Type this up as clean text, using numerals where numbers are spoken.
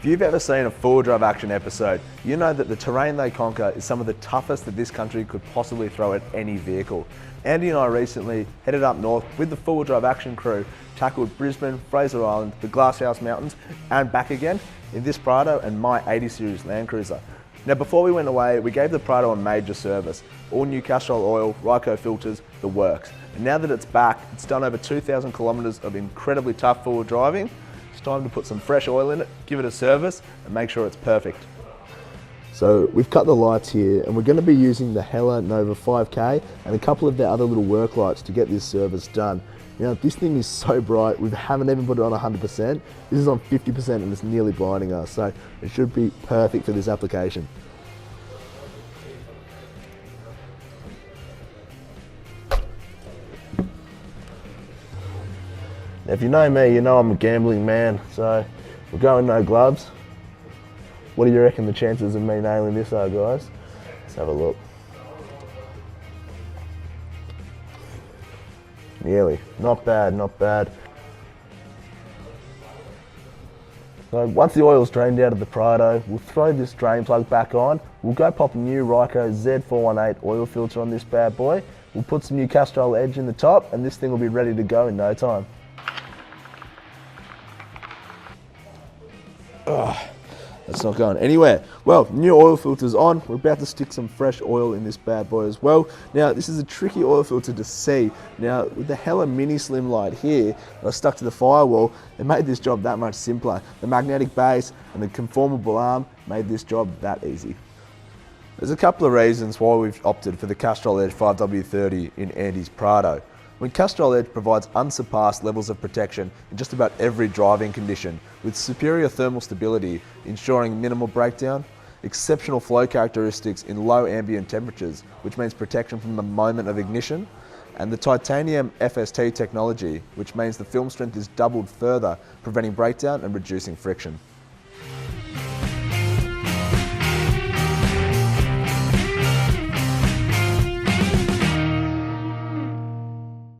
If you've ever seen a four-wheel drive action episode, you know that the terrain they conquer is some of the toughest that this country could possibly throw at any vehicle. Andy and I recently headed up north with the four-wheel drive action crew, tackled Brisbane, Fraser Island, the Glasshouse Mountains and back again in this Prado and my 80 Series Land Cruiser. Now before we went away, we gave the Prado a major service. All new Castrol oil, Ryco filters, the works. And now that it's back, it's done over 2,000 kilometres of incredibly tough forward driving. It's time to put some fresh oil in it, give it a service and make sure it's perfect. So we've cut the lights here and we're going to be using the Hella Nova 5K and a couple of their other little work lights to get this service done. Now this thing is so bright, we haven't even put it on 100%. This is on 50% and it's nearly blinding us, so it should be perfect for this application. Now, if you know me, you know I'm a gambling man, so we're going no gloves. What do you reckon the chances of me nailing this are, guys? Let's have a look. Nearly. Not bad, not bad. So once the oil's drained out of the Prado, we'll throw this drain plug back on. We'll go pop a new Ryco Z418 oil filter on this bad boy. We'll put some new Castrol Edge in the top and this thing will be ready to go in no time. Oh, that's not going anywhere. Well, new oil filter's on. We're about to stick some fresh oil in this bad boy as well. Now, this is a tricky oil filter to see. Now, with the Hella Mini Slim light here, that I stuck to the firewall, it made this job that much simpler. The magnetic base and the conformable arm made this job that easy. There's a couple of reasons why we've opted for the Castrol Edge 5W30 in Andy's Prado. When Castrol Edge provides unsurpassed levels of protection in just about every driving condition, with superior thermal stability, ensuring minimal breakdown, exceptional flow characteristics in low ambient temperatures, which means protection from the moment of ignition, and the titanium FST technology, which means the film strength is doubled further, preventing breakdown and reducing friction.